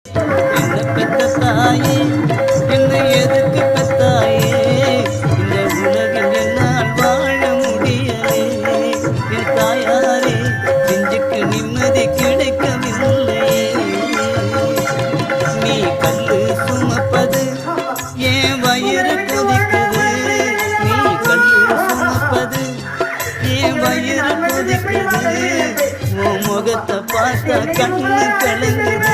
என்ன பெத்த தாயே, என்னை எதுக்கு பெத்தாயே, இந்த உலகில் என்னால் வாழ முடியலே. என் தாயாரே, நெஞ்சுக்கு நிம்மதி கிடைக்கவில்லையே. நீ கல்லு சுமப்பது என் வயிறு கொதிக்குது. நீ கல்லு சுமப்பது என் வயிறு கொதிக்குது. உன் முகத்தை பார்த்தா கண்ணு கலங்குது.